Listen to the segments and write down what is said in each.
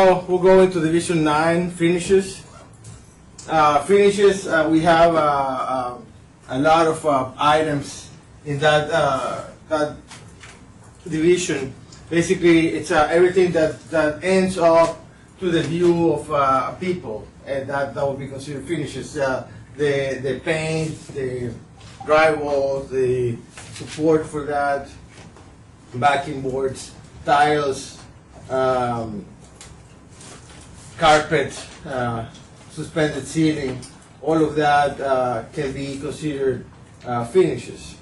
now we'll go into Division 9, finishes. Finishes, we have a lot of items in that, that division. Basically, it's everything that ends up to the view of people, and that will be considered finishes. The paint, the drywall, the support for that, backing boards, tiles, carpet, suspended ceiling, all of that can be considered finishes.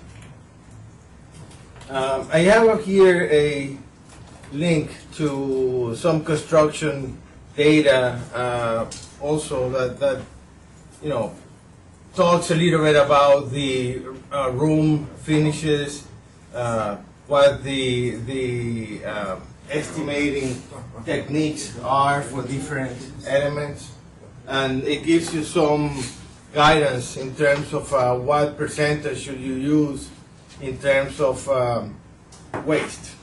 I have here a link to some construction data also that you know talks a little bit about the room finishes, what the estimating techniques are for different elements, and it gives you some guidance in terms of what percentage should you use in terms of waste.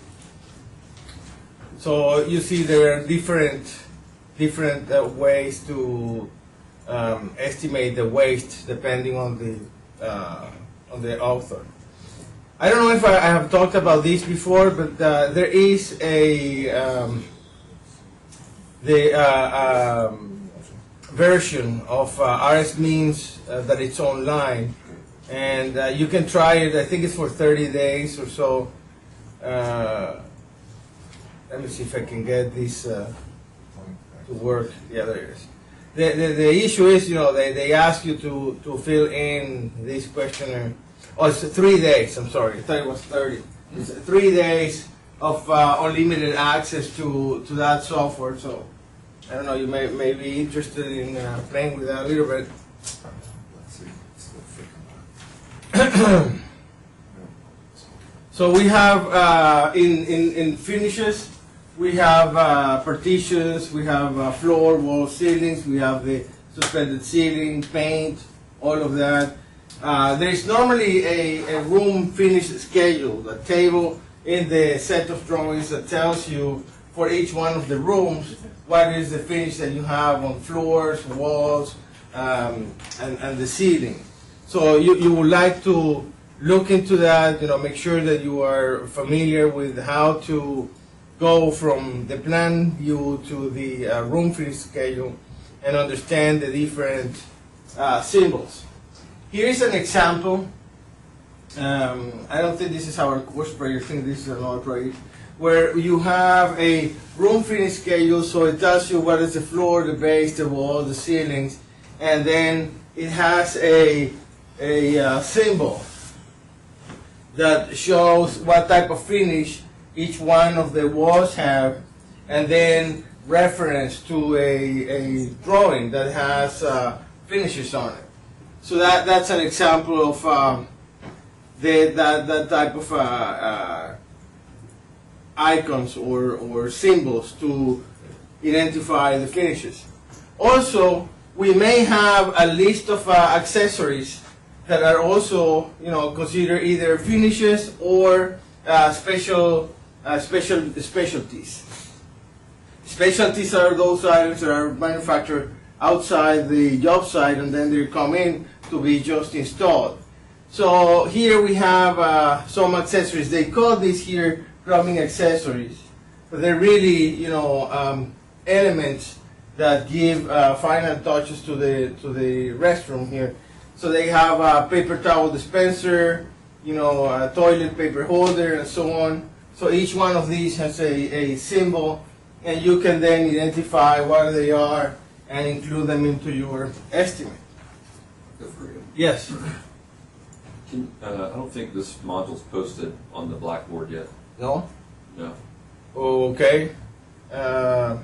So you see there are different ways to estimate the waste depending on the author. I don't know if I have talked about this before, but there is a version of RS Means that it's online, and you can try it. I think it's for 30 days or so. Let me see if I can get this to work. Yeah, there it is. The issue is, you know, they ask you to fill in this questionnaire. Oh, it's 3 days. I'm sorry. I thought it was 30. It's 3 days of unlimited access to that software. So I don't know. You may be interested in playing with that a little bit. So we have in finishes, we have partitions, we have floor, wall, ceilings, we have the suspended ceiling, paint, all of that. There is normally a room finish schedule, a table in the set of drawings that tells you for each one of the rooms what is the finish that you have on floors, walls, and the ceiling. So you would like to look into that, you know, make sure that you are familiar with how to go from the plan view to the room finish schedule and understand the different symbols. Here is an example. I don't think this is our course project. I think this is another project where you have a room finish schedule, so it tells you what is the floor, the base, the wall, the ceilings, and then it has a symbol that shows what type of finish each one of the walls have, and then reference to a drawing that has finishes on it. So that's an example of that type of icons or symbols to identify the finishes. Also, we may have a list of accessories that are also, you know, considered either finishes or specialties. Specialties are those items that are manufactured outside the job site and then they come in to be just installed. So here we have some accessories. They call these here plumbing accessories, but they're really, you know, elements that give final touches to the restroom here. So they have a paper towel dispenser, you know, a toilet paper holder, and so on. So each one of these has a symbol, and you can then identify what they are and include them into your estimate. Yes? I don't think this module's posted on the Blackboard yet. No? No. Okay. All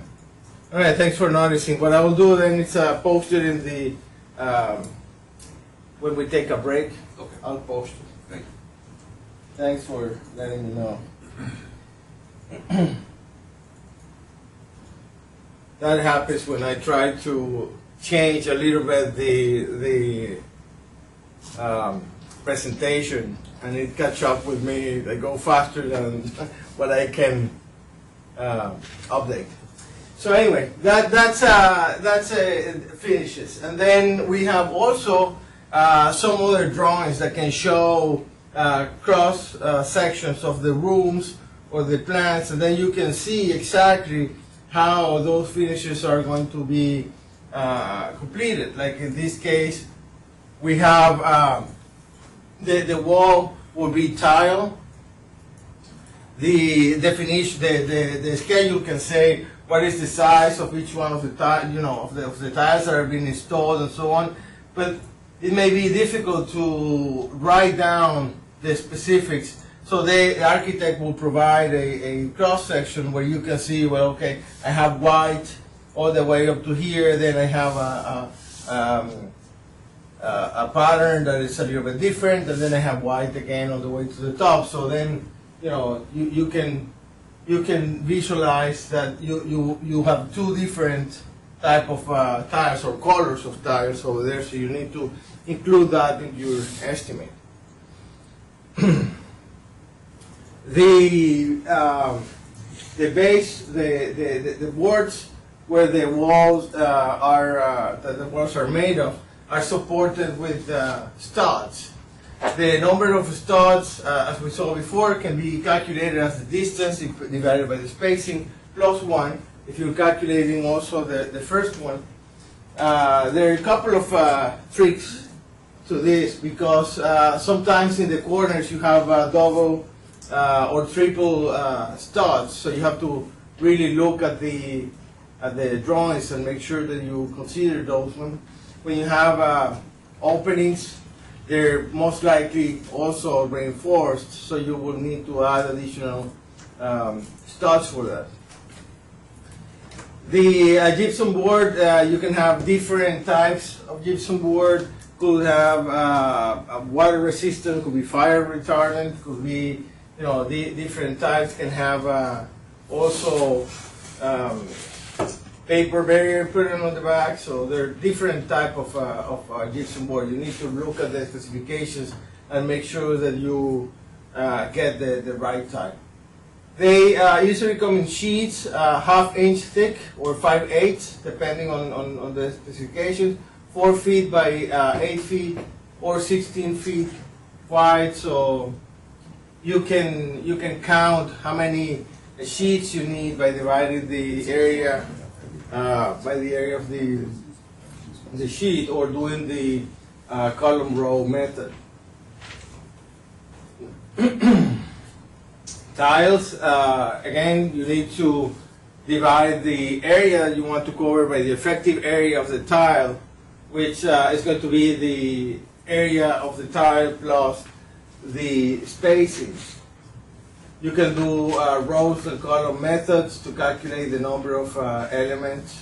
right, thanks for noticing. What I will do then is post it in the, when we take a break, Okay. I'll post it. Thank you. Thanks for letting me know. That happens when I try to change a little bit the presentation, and it catch up with me. I go faster than what I can update. So anyway, that's finishes, and then we have also some other drawings that can show cross sections of the rooms or the plants, and then you can see exactly how those finishes are going to be completed. Like in this case, we have the wall will be tile. The definition, the schedule can say what is the size of each one of the of the tiles that are being installed and so on. But it may be difficult to write down the specifics. So the architect will provide a cross section where you can see, well, okay, I have white all the way up to here. Then I have a pattern that is a little bit different, and then I have white again all the way to the top. So then, you can visualize that you have two different type of tiles or colors of tiles over there. So you need to include that in your estimate. The base, the boards where the walls the walls are made of are supported with studs. The number of studs, as we saw before, can be calculated as the distance divided by the spacing plus 1. If you're calculating also the first one, there are a couple of tricks to this, because sometimes in the corners you have double or triple studs, so you have to really look at the drawings and make sure that you consider those ones. When you have openings, they're most likely also reinforced, so you will need to add additional studs for that. The gypsum board, you can have different types of gypsum board. Could have water resistant, could be fire retardant, could be, the different types can have also paper barrier put on the back. So there are different type of gypsum board. You need to look at the specifications and make sure that you get the right type. They usually come in sheets, ½ inch thick or 5/8, depending on the specifications. 4 feet by 8 feet or 16 feet wide. So you can count how many sheets you need by dividing the area by the area of the sheet, or doing the column row method. Tiles, again, you need to divide the area that you want to cover by the effective area of the tile, which is going to be the area of the tile plus the spacing. You can do rows and column methods to calculate the number of elements.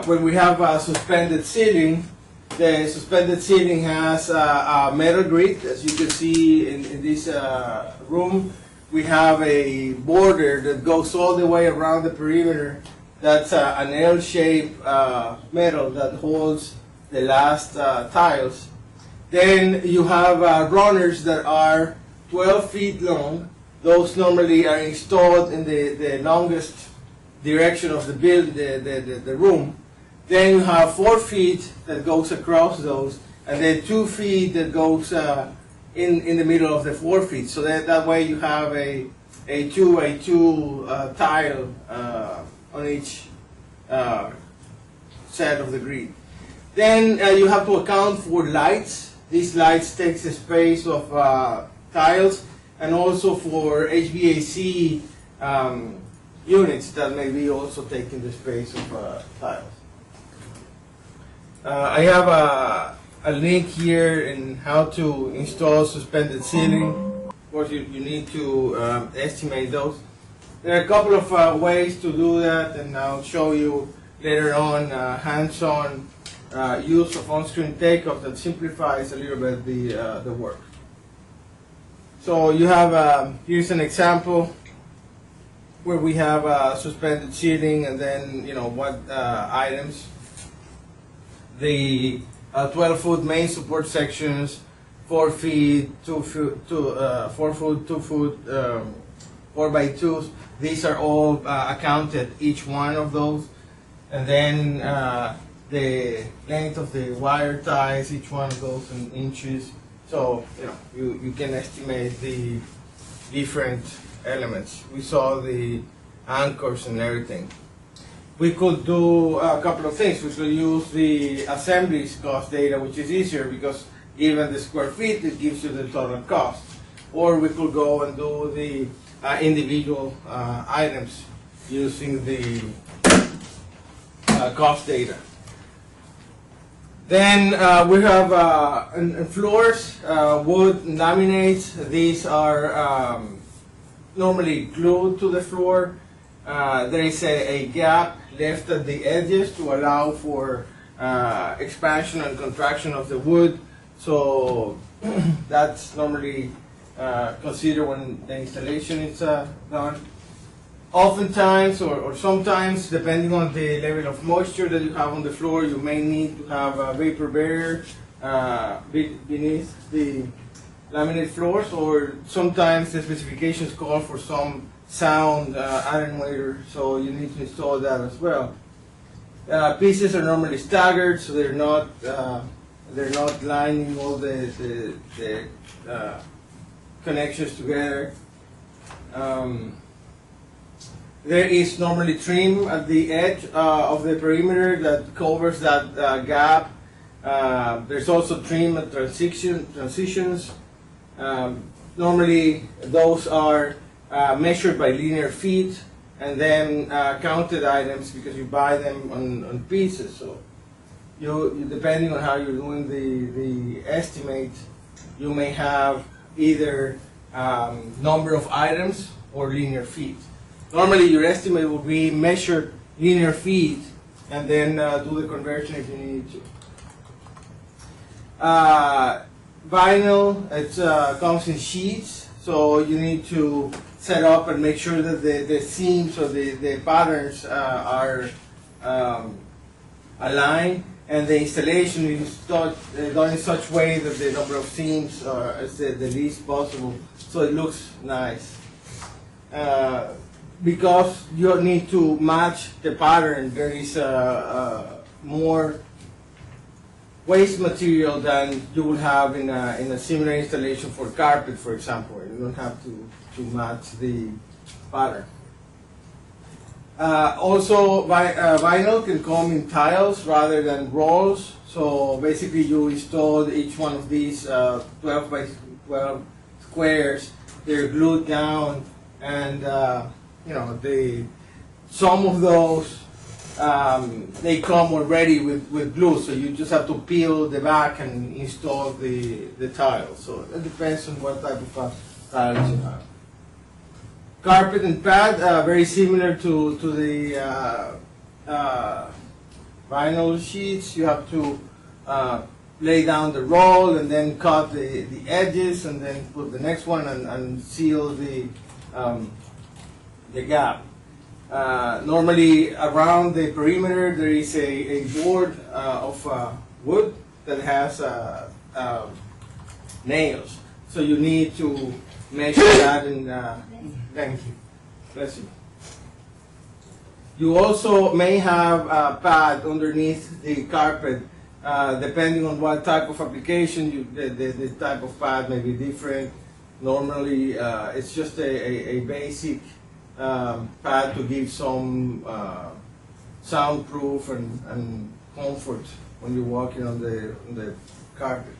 When we have a suspended ceiling, the suspended ceiling has a metal grid. As you can see in this room, we have a border that goes all the way around the perimeter. That's an L-shaped metal that holds the last tiles. Then you have runners that are 12 feet long. Those normally are installed in the longest direction of the room. Then you have 4 feet that goes across those, and then 2 feet that goes in the middle of the 4 feet. So that way you have a two tile on each set of the grid. Then you have to account for lights. These lights take the space of tiles, and also for HVAC units that may be also taking the space of tiles. I have a link here in how to install suspended ceiling. Of course, you need to estimate those. There are a couple of ways to do that, and I'll show you later on hands-on use of on-screen takeoff that simplifies a little bit the work. So you have, here's an example where we have a suspended ceiling, and then what items. The 12-foot main support sections, 4 feet, 2 foot, 4 foot, 2 foot 4x2s. These are all accounted, each one of those. And then the length of the wire ties, each one of those in inches. So, you can estimate the different elements. We saw the anchors and everything. We could do a couple of things. We could use the assemblies cost data, which is easier because given the square feet, it gives you the total cost. Or we could go and do the individual items using the cost data. Then we have in floors, wood laminates. These are normally glued to the floor. There is a gap left at the edges to allow for expansion and contraction of the wood. So that's normally considered when the installation is done. Oftentimes or sometimes, depending on the level of moisture that you have on the floor, you may need to have a vapor barrier beneath the laminate floors, or sometimes the specifications call for some sound attenuator, so you need to install that as well. Pieces are normally staggered, so they're not lining all the connections together. There is normally trim at the edge of the perimeter that covers that gap. There's also trim at transitions. Normally those are measured by linear feet and then counted items because you buy them on pieces. So you depending on how you're doing the estimate, you may have either number of items or linear feet. Normally your estimate will be measured linear feet and then do the conversion if you need to. Vinyl, it comes in sheets, so you need to set up and make sure that the seams or the patterns are aligned, and the installation is done in such way that the number of seams is the least possible, so it looks nice. Because you need to match the pattern, there is more waste material than you will have in a similar installation for carpet, for example. You don't have to match the pattern. Also, vinyl can come in tiles rather than rolls. So basically, you install each one of these 12 by 12 squares. They're glued down, and some of those they come already with glue, so you just have to peel the back and install the tile. So it depends on what type of tiles you have. Carpet and pad, very similar to the vinyl sheets. You have to lay down the roll and then cut the edges and then put the next one and seal the gap. Normally around the perimeter there is a board of wood that has nails. So you need to measure that in thank you. Bless you. You also may have a pad underneath the carpet. Depending on what type of application, the type of pad may be different. Normally it's just a basic pad to give some soundproof and comfort when you're walking on the carpet.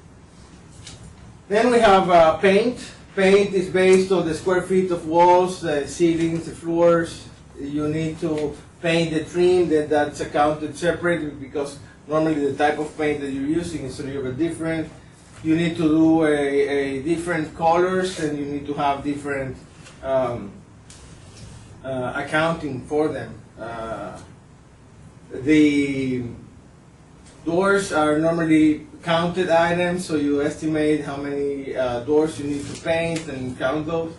Then we have paint. Paint is based on the square feet of walls, the ceilings, the floors. You need to paint the trim, that's accounted separately because normally the type of paint that you're using is a little bit different. You need to do a different colors, and you need to have different accounting for them. The doors are normally counted items, so you estimate how many doors you need to paint and count those.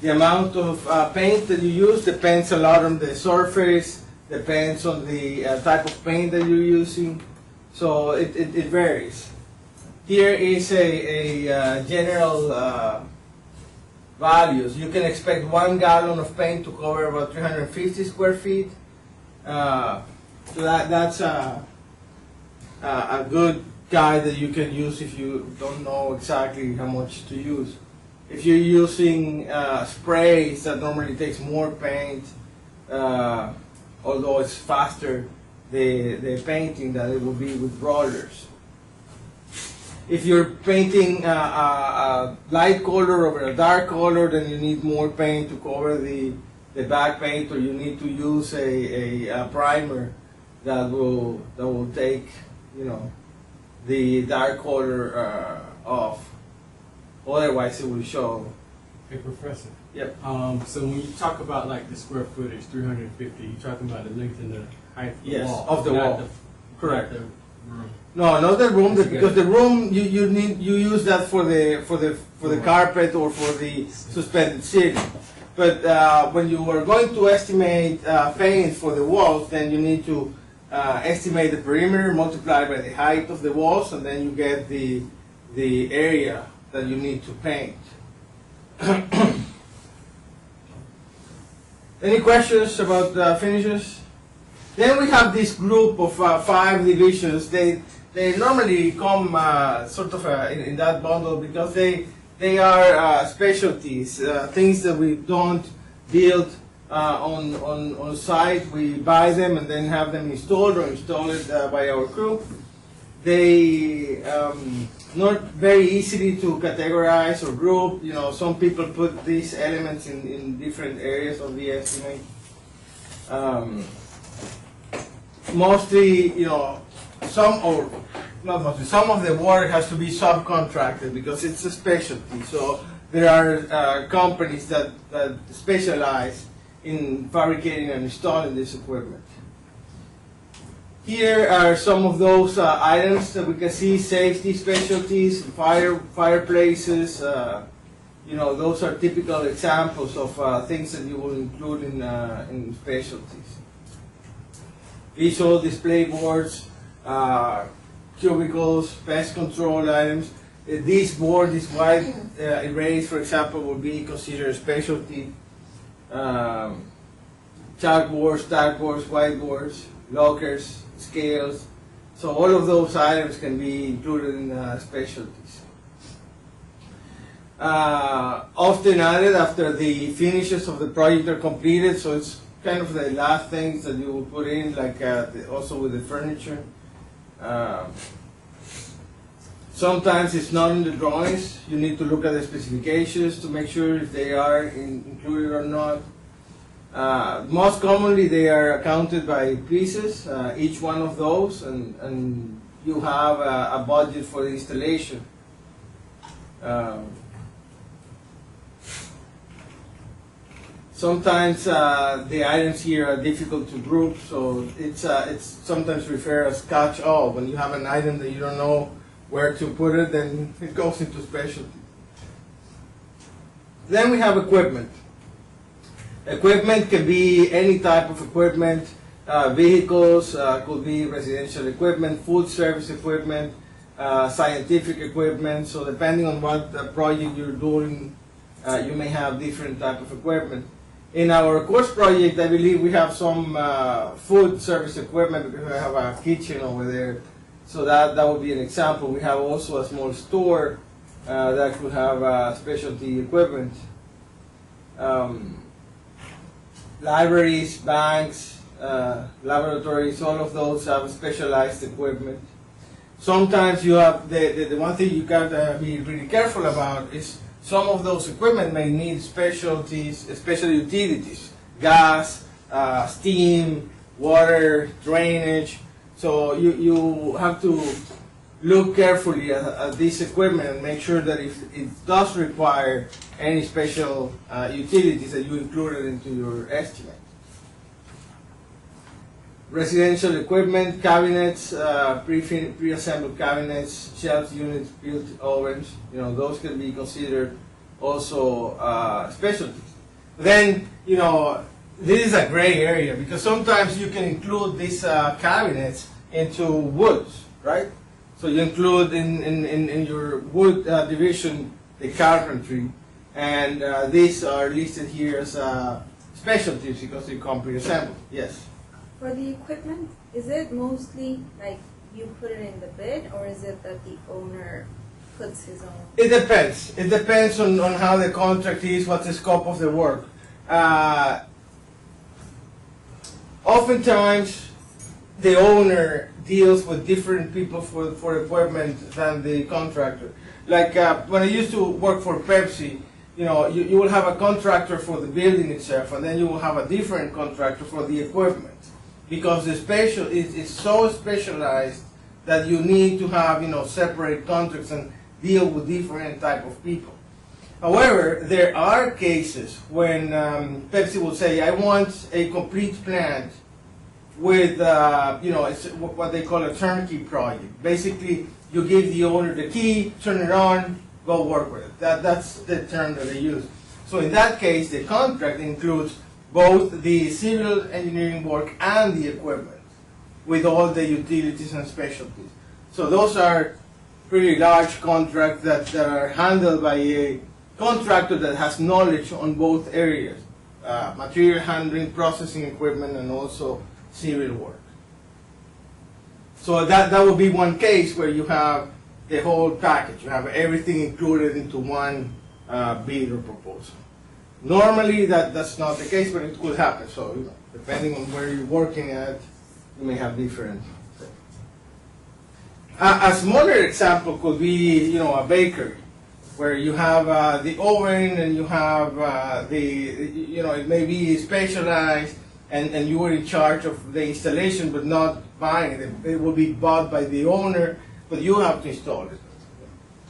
The amount of paint that you use depends a lot on the surface, depends on the type of paint that you're using, so it varies. Here is a general values. You can expect 1 gallon of paint to cover about 350 square feet. So that's a good guide that you can use if you don't know exactly how much to use. If you're using sprays, that normally takes more paint, although it's faster the painting than it would be with rollers. If you're painting a light color over a dark color, then you need more paint to cover the back paint, or you need to use a primer that will take, you know, the dark color off. Otherwise, it will show. Hey, Professor. Yep. So when you talk about like the square footage, 350, you're talking about the length and the height of the Yes, wall. of the not wall. Correct. not the room. No, not the room, That's because good. the room you use that for the carpet or for the suspended ceiling. But when you are going to estimate paint for the walls, then you need to estimate the perimeter, multiply by the height of the walls, and then you get the area that you need to paint. Any questions about finishes? Then we have this group of 5 divisions. They normally come sort of in that bundle because they are specialties, things that we don't build on site. We buy them and then have them installed or install it by our crew. They not very easily to categorize or group. You know, some people put these elements in different areas of the estimate. Mostly, you know, some of the work has to be subcontracted because it's a specialty. So there are companies that specialize in fabricating and installing this equipment. Here are some of those items that we can see: safety specialties, fireplaces. You know, those are typical examples of things that you will include in specialties. Visual display boards, cubicles, pest control items. This board, this white erase, for example, would be considered a specialty. Chalkboards, dartboards, whiteboards, lockers, scales. So all of those items can be included in specialties. Often added after the finishes of the project are completed, so it's kind of the last things that you will put in, like also with the furniture. Sometimes it's not in the drawings. You need to look at the specifications to make sure if they are included or not. Most commonly they are accounted by pieces, each one of those, and you have a budget for the installation. Sometimes the items here are difficult to group, so it's sometimes referred as catch-all. When you have an item that you don't know where to put it, then it goes into specialty. Then we have equipment. Equipment can be any type of equipment. Vehicles, could be residential equipment, food service equipment, scientific equipment. So depending on what project you're doing, you may have different type of equipment. In our course project, I believe we have some food service equipment because we have a kitchen over there. So that would be an example. We have also a small store that could have specialty equipment. Libraries, banks, laboratories, all of those have specialized equipment. Sometimes you have, the one thing you got to be really careful about is some of those equipment may need specialties, special utilities, gas, steam, water, drainage. So you have to look carefully at this equipment and make sure that if it does require any special utilities that you included into your estimate. Residential equipment, cabinets, pre-assembled cabinets, shelves, units, built ovens, you know, those can be considered also specialties. Then, you know, this is a gray area because sometimes you can include these cabinets into woods, right? So you include in your wood division the carpentry, And these are listed here as specialties because they come pre-assembled. Yes. For the equipment, is it mostly like you put it in the bid, or is it that the owner puts his own? It depends. It depends on how the contract is, what's the scope of the work. Oftentimes, the owner deals with different people for equipment than the contractor. Like when I used to work for Pepsi, you know, you will have a contractor for the building itself, and then you will have a different contractor for the equipment, because the special is so specialized that you need to have, you know, separate contracts and deal with different type of people. However, there are cases when Pepsi will say, I want a complete plant with, you know, it's what they call a turnkey project. Basically, you give the owner the key, turn it on, go work with it. That's the term that they use. So in that case, the contract includes both the civil engineering work and the equipment, with all the utilities and specialties. So those are pretty large contracts that are handled by a contractor that has knowledge on both areas, material handling, processing equipment, and also civil work. So that would be one case where you have the whole package. You have everything included into one bid or proposal. Normally that's not the case, but it could happen. So, you know, depending on where you're working at, you may have different. A smaller example could be, you know, a bakery, where you have the oven and you have you know, it may be specialized, and you are in charge of the installation but not buying it. It will be bought by the owner, but you have to install it.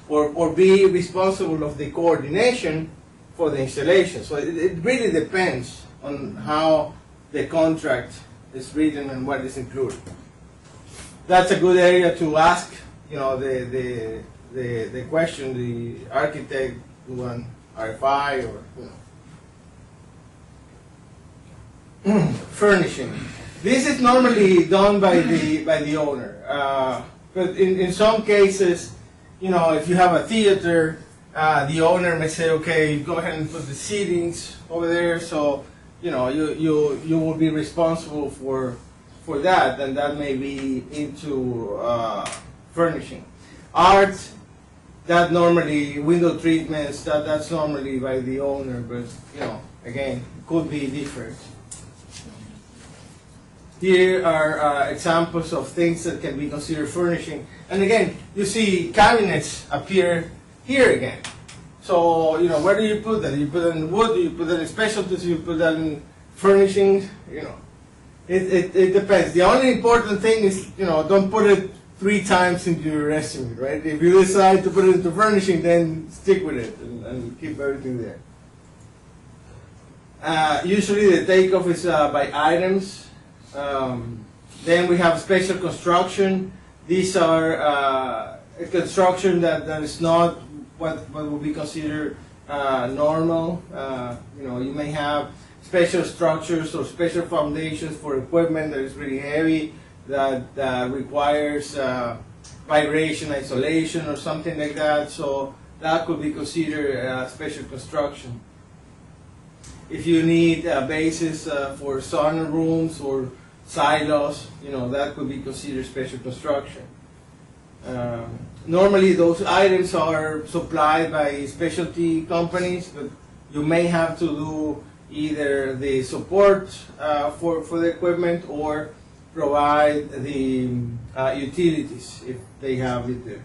Or be responsible of the coordination for the installation. So it really depends on how the contract is written and what is included. That's a good area to ask, you know, the question, the architect, do an RFI, or, you know. Furnishing. This is normally done by the owner. But in some cases, you know, if you have a theater, the owner may say, okay, go ahead and put the seatings over there. So, you know, you will be responsible for that, and that may be into furnishing. Art, that normally, window treatments, that's normally by the owner, but, you know, again, it could be different. Here are examples of things that can be considered furnishing. And again, you see cabinets appear here again. So, you know, where do you put that? You put it in wood, you put it in specialties, you put that in furnishings, you know. It depends. The only important thing is, you know, don't put it 3 times into your estimate, right? If you decide to put it into furnishing, then stick with it and keep everything there. Usually the takeoff is by items. Then we have special construction. These are a construction that is not what would be considered normal. You know, you may have special structures or special foundations for equipment that is really heavy, that requires vibration isolation or something like that. So that could be considered special construction. If you need bases for sauna rooms or silos, you know, that could be considered special construction. Normally those items are supplied by specialty companies, but you may have to do either the support for the equipment or provide the utilities if they have it there.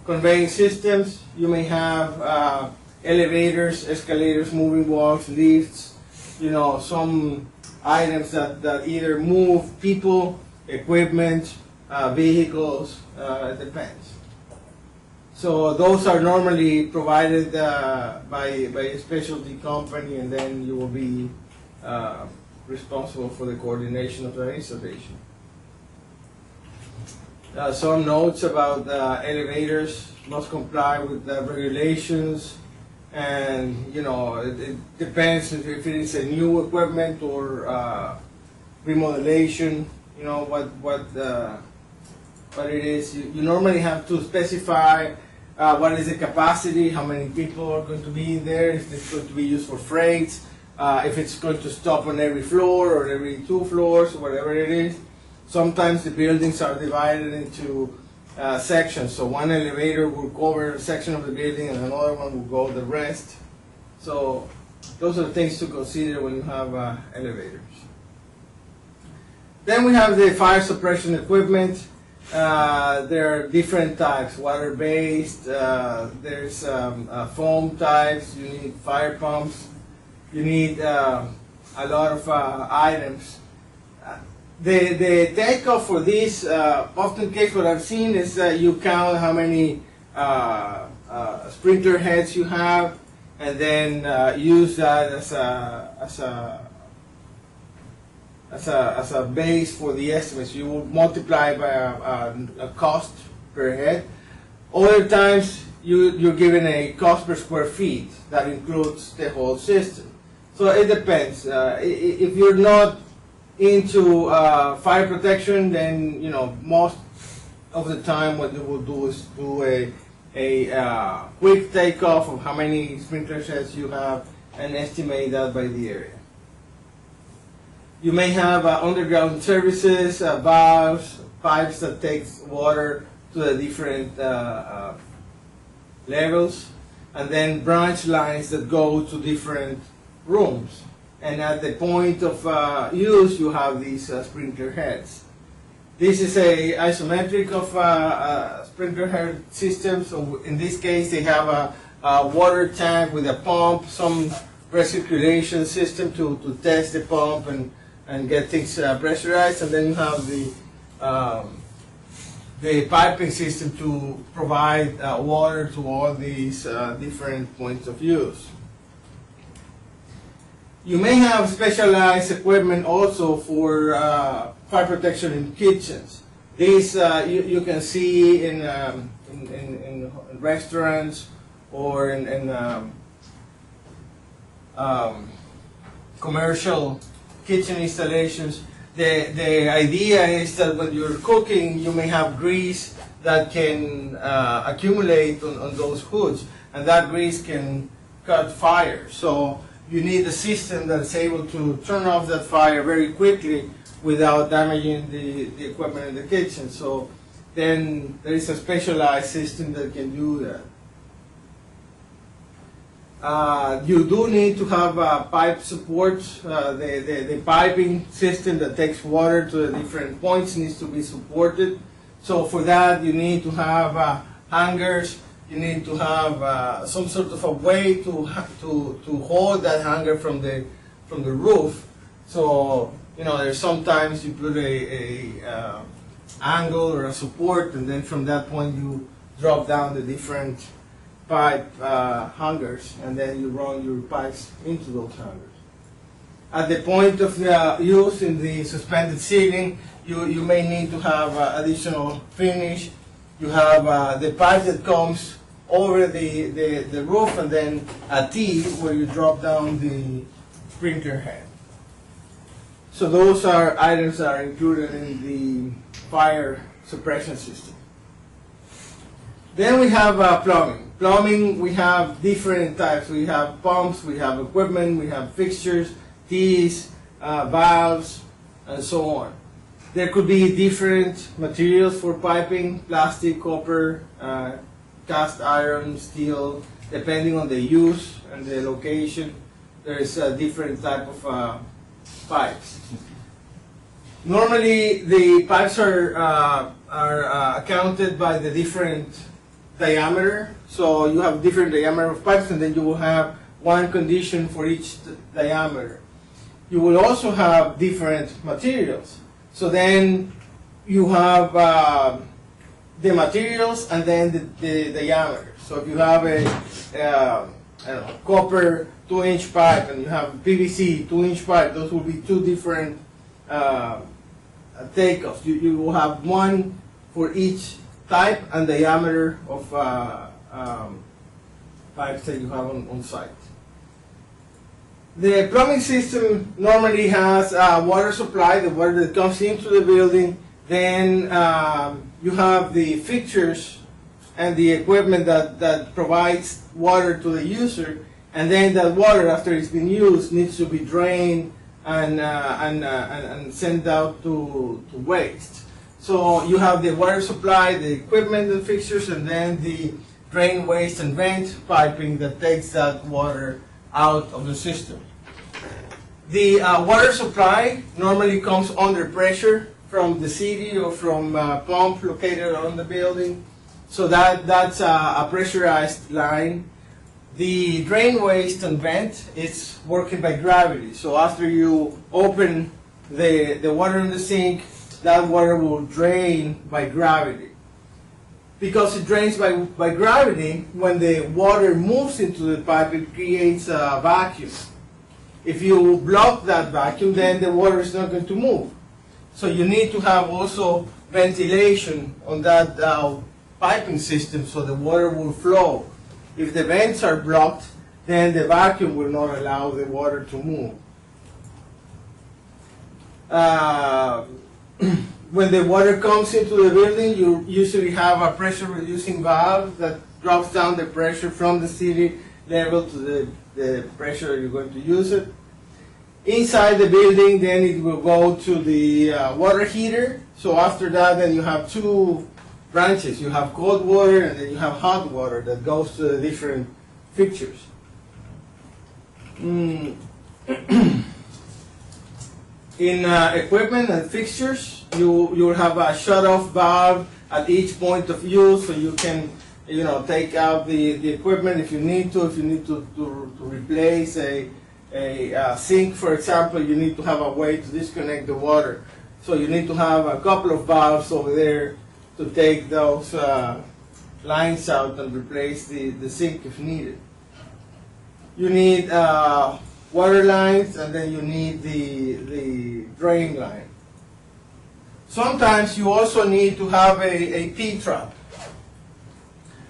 Conveying systems, you may have elevators, escalators, moving walks, lifts, you know, some items that either move people, equipment, vehicles, it depends. So those are normally provided by a specialty company, and then you will be responsible for the coordination of the installation. Some notes about elevators must comply with the regulations, and you know, it depends if it is a new equipment or remodelation. You know what it is. You normally have to specify what is the capacity, how many people are going to be in there, if it's going to be used for freights, if it's going to stop on every floor or every 2 floors, or whatever it is. Sometimes the buildings are divided into sections, so one elevator will cover a section of the building and another one will go the rest. So those are things to consider when you have elevators. Then we have the fire suppression equipment. There are different types, water-based, there's foam types, you need fire pumps, you need a lot of items. The takeoff for this, often case what I've seen is you count how many sprinkler heads you have, and then use that as a base for the estimates. You will multiply by a cost per head. Other times you're given a cost per square feet that includes the whole system. So it depends. If you're not into fire protection, then most of the time what you will do is do a quick takeoff of how many sprinkler heads you have and estimate that by the area. You may have underground services, valves, pipes that takes water to the different levels, and then branch lines that go to different rooms. And at the point of use, you have these sprinkler heads. This is a isometric of sprinkler head system. So in this case, they have a water tank with a pump, some recirculation system to test the pump and get things pressurized, and then you have the piping system to provide water to all these different points of use. You may have specialized equipment also for fire protection in kitchens. These you can see in restaurants or in commercial kitchen installations. The idea is that when you're cooking, you may have grease that can accumulate on those hoods, and that grease can cut fire. So you need a system that's able to turn off that fire very quickly without damaging the equipment in the kitchen. So then there is a specialized system that can do that. You do need to have pipe support. The piping system that takes water to the different points needs to be supported. So for that, you need to have hangers. You need to have some sort of a way to hold that hanger from the roof. So there's sometimes you put a angle or a support, and then from that point you drop down the different pipe hangers, and then you run your pipes into those hangers. At the point of use in the suspended ceiling, you may need to have additional finish. You have the pipe that comes over the roof, and then a T where you drop down the sprinkler head. So those are items that are included in the fire suppression system. Then we have plumbing. Plumbing, we have different types. We have pumps, we have equipment, we have fixtures, T's, valves, and so on. There could be different materials for piping: plastic, copper, cast iron, steel, depending on the use and the location. There is a different type of pipes. Normally, the pipes are counted by the different diameter. So you have different diameter of pipes, and then you will have one condition for each diameter. You will also have different materials. So then you have the materials and then the diameter. So if you have a I don't know, copper 2-inch pipe and you have PVC 2-inch pipe, those will be two different takeoffs. You will have one for each type and diameter of pipes that you have on site. The plumbing system normally has a water supply, the water that comes into the building. Then you have the fixtures and the equipment that provides water to the user, and then that water, after it's been used, needs to be drained and sent out to waste. So you have the water supply, the equipment and fixtures, and then the drain, waste, and vent piping that takes that water out of the system. The water supply normally comes under pressure from the city or from a pump located on the building. So that's a pressurized line. The drain, waste, and vent is working by gravity. So after you open the water in the sink, that water will drain by gravity. Because it drains by gravity, when the water moves into the pipe, it creates a vacuum. If you block that vacuum, then the water is not going to move. So you need to have also ventilation on that piping system so the water will flow. If the vents are blocked, then the vacuum will not allow the water to move. When the water comes into the building, you usually have a pressure reducing valve that drops down the pressure from the city level to the pressure you're going to use it. Inside the building, then it will go to the water heater. So after that, then you have two branches. You have cold water and then you have hot water that goes to the different fixtures. In equipment and fixtures, you will have a shut-off valve at each point of use, so you can, take out the equipment if you need to. If you need to replace a sink, for example, you need to have a way to disconnect the water. So you need to have a couple of valves over there to take those lines out and replace the sink if needed. You need water lines, and then you need the drain line. Sometimes you also need to have a P-trap.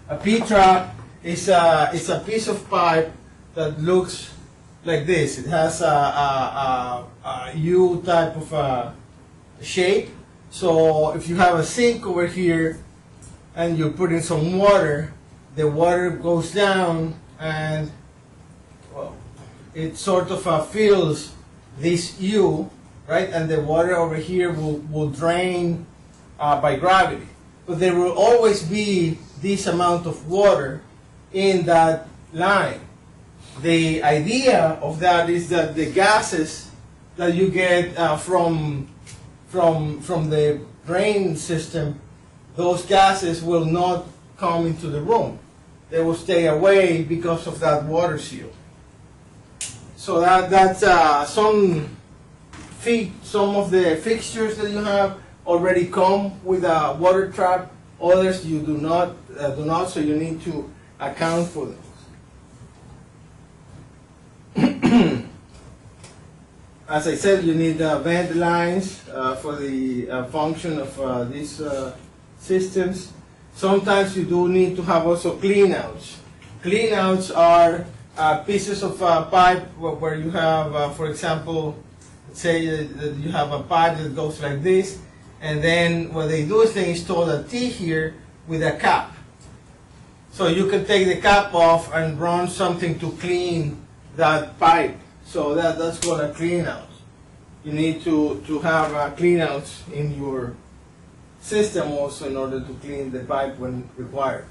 A P-trap is a piece of pipe that looks like this. It has a U type of shape. So if you have a sink over here and you put in some water, the water goes down and it sort of fills this U, right? And the water over here will drain by gravity. But there will always be this amount of water in that line. The idea of that is that the gases that you get from the drain system, those gases will not come into the room. They will stay away because of that water seal. So that's some of the fixtures that you have already come with a water trap. Others you do not, so you need to account for those. As I said, you need vent lines for the function of these systems. Sometimes you do need to have also cleanouts. Cleanouts are pieces of pipe where you have, for example, say that you have a pipe that goes like this, and then what they do is they install a T here with a cap. So you can take the cap off and run something to clean that pipe. So that's called a cleanout. You need to have cleanouts in your system also in order to clean the pipe when required.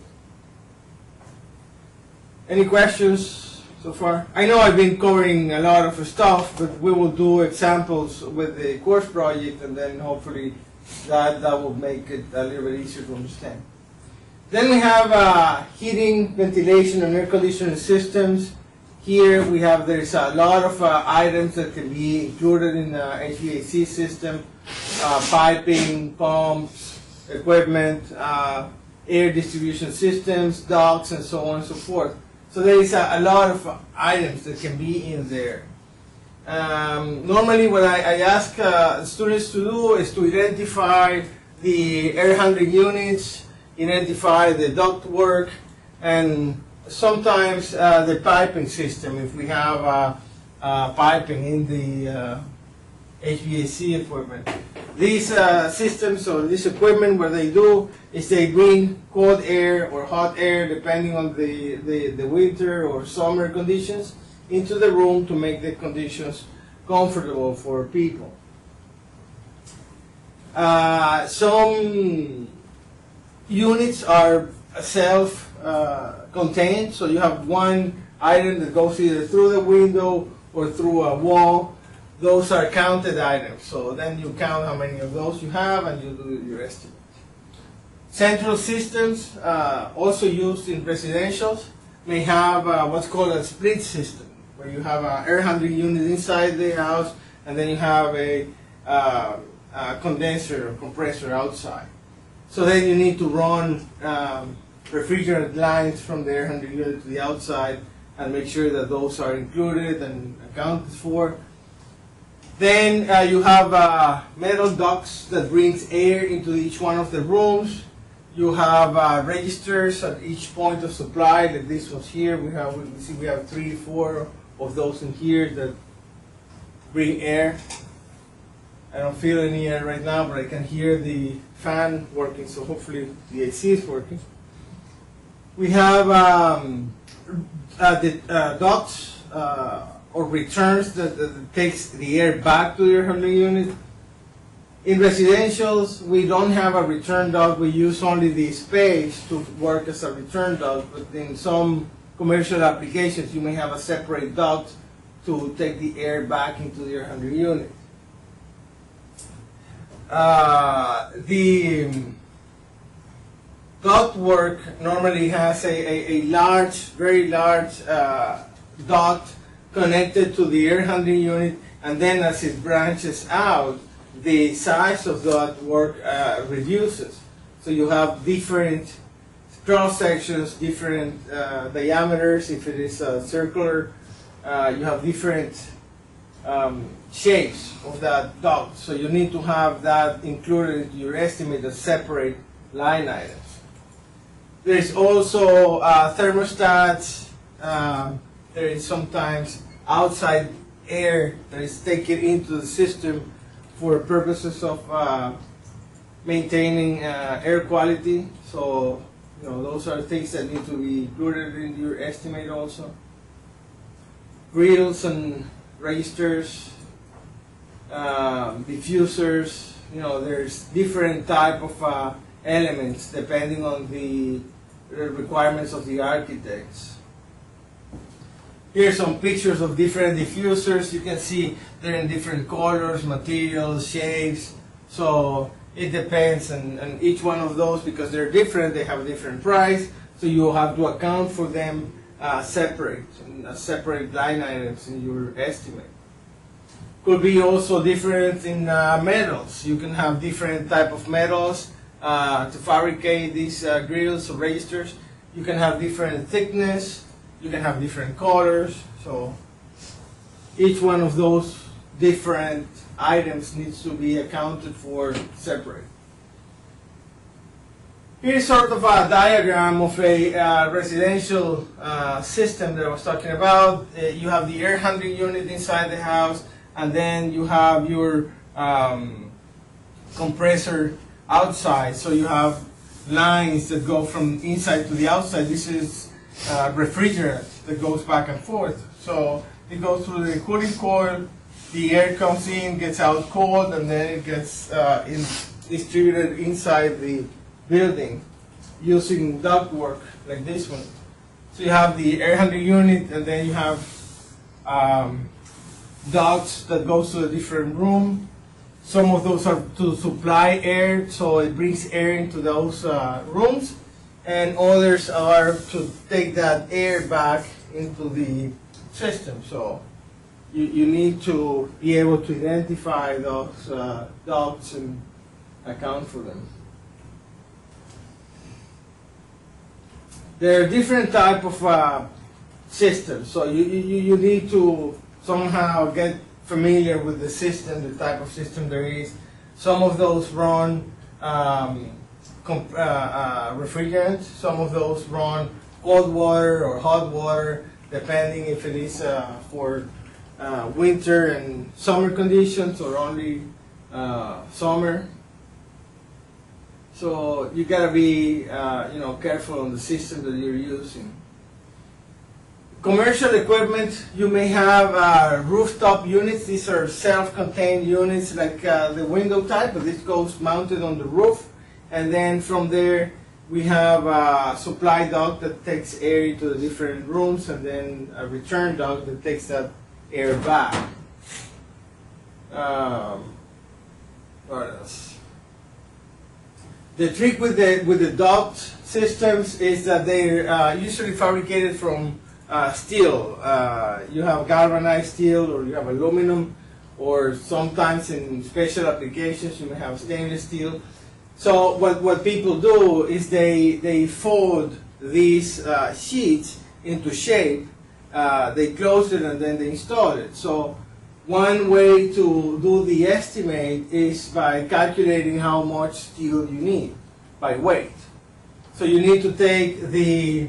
Any questions so far? I know I've been covering a lot of stuff, but we will do examples with the course project, and then hopefully that will make it a little bit easier to understand. Then we have heating, ventilation, and air conditioning systems. Here there's a lot of items that can be included in the HVAC system, piping, pumps, equipment, air distribution systems, ducts, and so on and so forth. So there is a lot of items that can be in there. Normally what I ask students to do is to identify the air handling units, identify the ductwork, and sometimes the piping system, if we have piping in the HVAC equipment. These systems or this equipment, what they do is they bring cold air or hot air, depending on the winter or summer conditions, into the room to make the conditions comfortable for people. Some units are self-contained, so you have one item that goes either through the window or through a wall. Those are counted items, so then you count how many of those you have and you do your estimate. Central systems, also used in residentials, may have what's called a split system, where you have an air handling unit inside the house and then you have a condenser or compressor outside. So then you need to run refrigerant lines from the air handling unit to the outside and make sure that those are included and accounted for. Then you have metal ducts that brings air into each one of the rooms. You have registers at each point of supply, like this one's here. We have 3, 4 of those in here that bring air. I don't feel any air right now, but I can hear the fan working, so hopefully the AC is working. We have the ducts or returns that takes the air back to your handling unit. In residentials, we don't have a return duct. We use only the space to work as a return duct, but in some commercial applications, you may have a separate duct to take the air back into the air handling unit. The duct work normally has a large, very large duct connected to the air handling unit, and then as it branches out, the size of that work reduces. So you have different cross sections, different diameters. If it is circular, you have different shapes of that duct. So you need to have that included in your estimate as separate line items. There is also thermostats. There is sometimes outside air that is taken into the system for purposes of maintaining air quality. So, you know, those are things that need to be included in your estimate also. Grills and registers, diffusers, you know, there's different type of elements depending on the requirements of the architects. Here's some pictures of different diffusers. You can see they're in different colors, materials, shapes. So it depends on each one of those, because they're different, they have a different price. So you have to account for them separate line items in your estimate. Could be also different in metals. You can have different type of metals to fabricate these grills or registers. You can have different thickness. You can have different colors, so each one of those different items needs to be accounted for separate. Here's sort of a diagram of a residential system that I was talking about. You have the air handling unit inside the house, and then you have your compressor outside. So you have lines that go from inside to the outside. This is refrigerant that goes back and forth. So it goes through the cooling coil, the air comes in, gets out cold, and then it gets distributed inside the building using ductwork like this one. So you have the air handling unit, and then you have ducts that goes to a different room. Some of those are to supply air, so it brings air into those rooms. And others are to take that air back into the system. So you need to be able to identify those ducts and account for them. There are different type of systems. So you need to somehow get familiar with the system, the type of system there is. Some of those run refrigerant. Some of those run cold water or hot water, depending if it is for winter and summer conditions or only summer. So you gotta be careful on the system that you're using. Commercial equipment, you may have rooftop units. These are self-contained units like the window type, but this goes mounted on the roof. And then from there, we have a supply duct that takes air to the different rooms, and then a return duct that takes that air back. What else? The trick with the duct systems is that they're usually fabricated from steel. You have galvanized steel, or you have aluminum, or sometimes in special applications you may have stainless steel. So what people do is they fold these sheets into shape, they close it, and then they install it. So one way to do the estimate is by calculating how much steel you need by weight. So you need to take the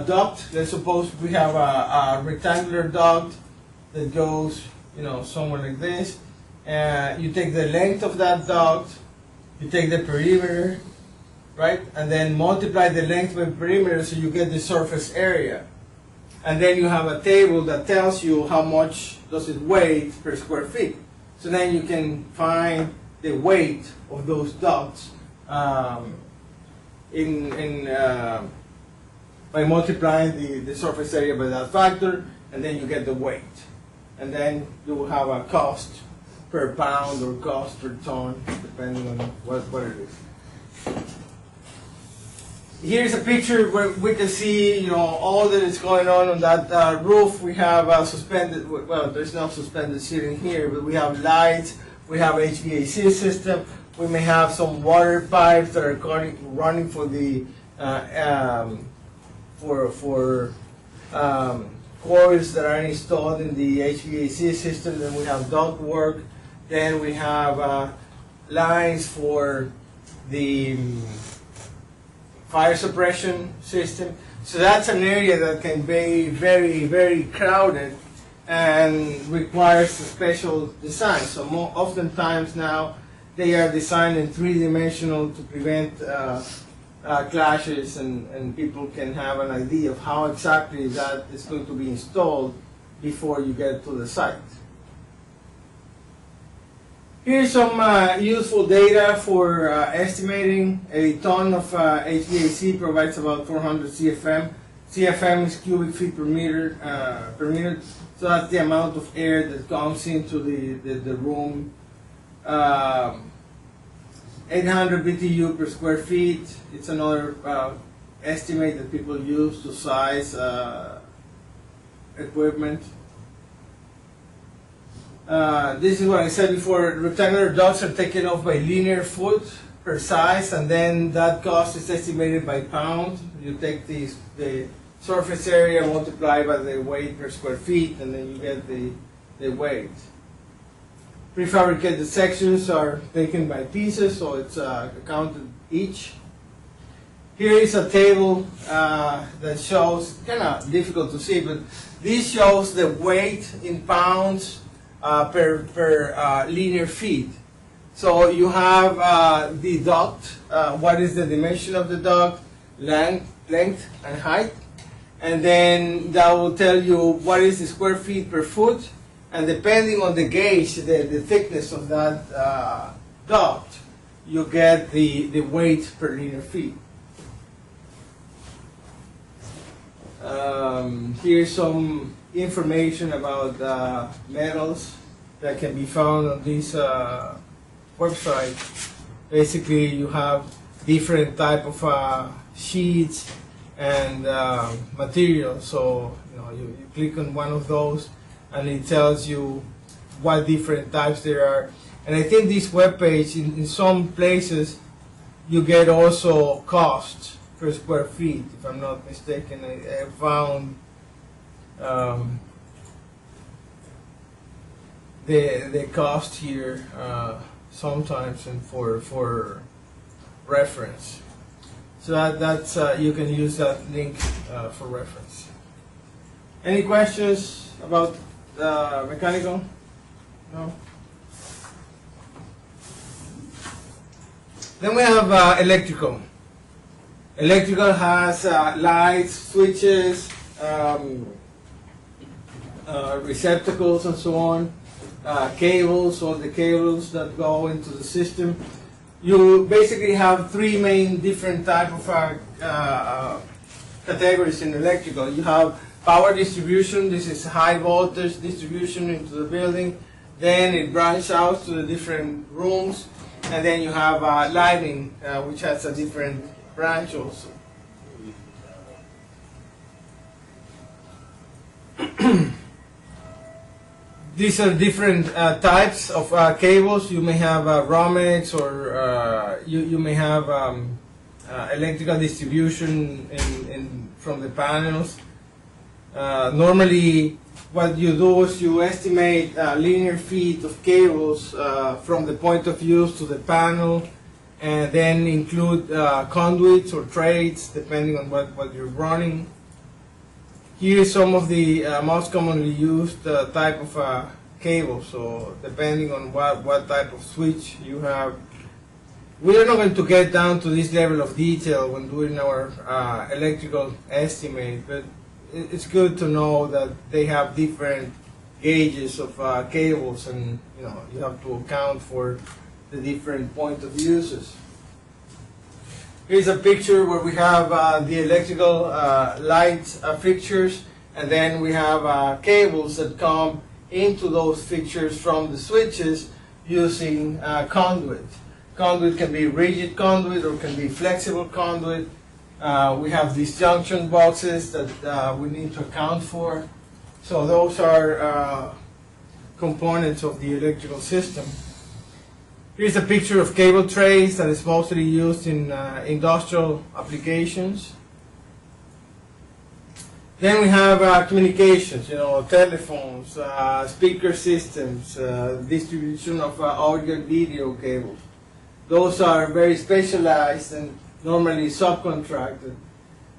duct. Let's suppose we have a rectangular duct that goes somewhere like this. You take the length of that duct, you take the perimeter, right? And then multiply the length by perimeter so you get the surface area. And then you have a table that tells you how much does it weigh per square feet. So then you can find the weight of those ducts by multiplying the surface area by that factor, and then you get the weight. And then you will have a cost per pound or cost per ton, depending on what it is. Here's a picture where we can see, all that is going on that roof. We have suspended, well, there's no suspended ceiling here, but we have lights, we have HVAC system, we may have some water pipes that are running for the coils that are installed in the HVAC system. Then we have duct work. Then we have lines for the fire suppression system. So that's an area that can be very, very crowded and requires a special design. So oftentimes now they are designed in three-dimensional to prevent clashes, and people can have an idea of how exactly that is going to be installed before you get to the site. Here's some useful data for estimating. A ton of HVAC provides about 400 CFM. CFM is cubic feet per minute. So that's the amount of air that comes into the room. 800 BTU per square feet. It's another estimate that people use to size equipment. This is what I said before. Rectangular ducts are taken off by linear foot per size, and then that cost is estimated by pound. You take the surface area, multiply by the weight per square feet, and then you get the weight. Prefabricated sections are taken by pieces, so it's counted each. Here is a table that shows, kind of difficult to see, but this shows the weight in pounds per linear feet. So you have the duct, what is the dimension of the duct, length and height, and then that will tell you what is the square feet per foot, and depending on the gauge, the thickness of that duct, you get the weight per linear feet. Here's some information about metals that can be found on this website. Basically, you have different type of sheets and materials. So you click on one of those, and it tells you what different types there are. And I think this web page, in some places, you get also cost per square feet. If I'm not mistaken, I found the cost here sometimes, and for reference. So that's you can use that link for reference. Any questions about mechanical? No? Then we have electrical. Electrical has lights, switches, receptacles, and so on. Cables, all the cables that go into the system. You basically have three main different type of categories in electrical. You have power distribution. This is high voltage distribution into the building. Then it branches out to the different rooms, and then you have lighting, which has a different branch also. These are different types of cables. You may have Romex, or you may have electrical distribution from the panels. Normally, what you do is you estimate linear feet of cables from the point of use to the panel, and then include conduits or trades depending on what you're running. Here is some of the most commonly used type of cable. So depending on what type of switch you have, we are not going to get down to this level of detail when doing our electrical estimate, but it's good to know that they have different gauges of cables, and you have to account for the different point of uses. Here's a picture where we have the electrical light fixtures, and then we have cables that come into those fixtures from the switches using conduit. Conduit can be rigid conduit or can be flexible conduit. We have these junction boxes that we need to account for. So those are components of the electrical system. Here's a picture of cable trays that is mostly used in industrial applications. Then we have communications, telephones, speaker systems, distribution of audio and video cables. Those are very specialized and normally subcontracted.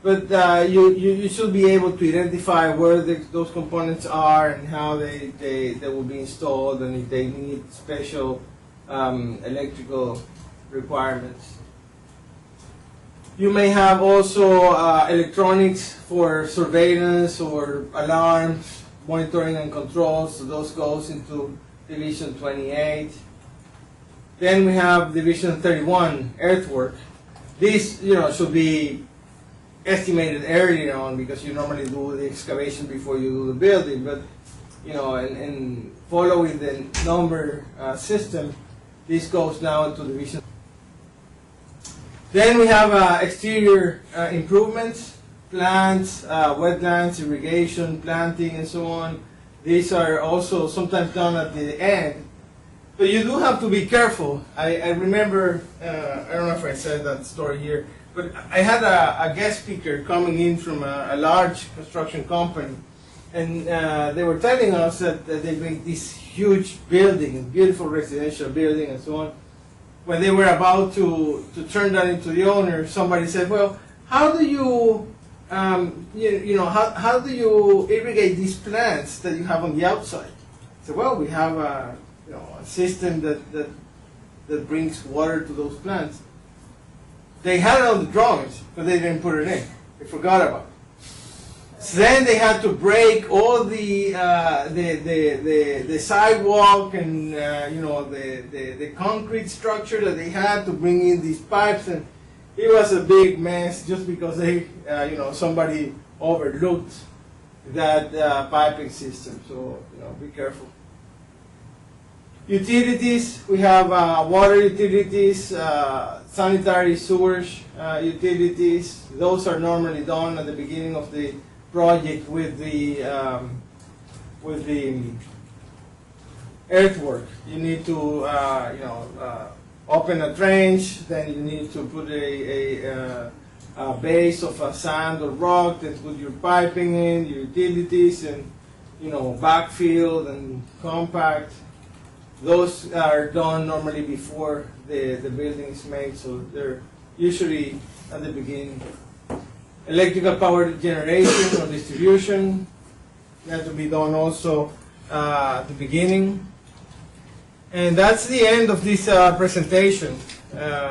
But you should be able to identify where those components are and how they will be installed, and if they need special electrical requirements. You may have also electronics for surveillance or alarms, monitoring and controls. So those goes into Division 28. Then we have Division 31, earthwork. This should be estimated early on, because you normally do the excavation before you do the building. But and following the number system, this goes now into Division. Then we have exterior improvements, plants, wetlands, irrigation, planting, and so on. These are also sometimes done at the end. But you do have to be careful. I remember, I don't know if I said that story here, but I had a guest speaker coming in from a large construction company, and they were telling us that they make this huge building, beautiful residential building and so on. When they were about to turn that into the owner, somebody said, "Well, how do you, how do you irrigate these plants that you have on the outside?" I said, "Well, we have a system that brings water to those plants." They had it on the drawings, but they didn't put it in. They forgot about it. So then they had to break all the sidewalk and the concrete structure that they had to bring in these pipes, and it was a big mess just because they somebody overlooked that piping system. So be careful. Utilities, we have water utilities, sanitary sewage utilities. Those are normally done at the beginning of the project with the earthwork. You need to open a trench, then you need to put a base of sand or rock, then put your piping in, your utilities, and backfill and compact. Those are done normally before the building is made, so they're usually at the beginning. Electrical power generation or distribution has to be done also at the beginning. And that's the end of this presentation.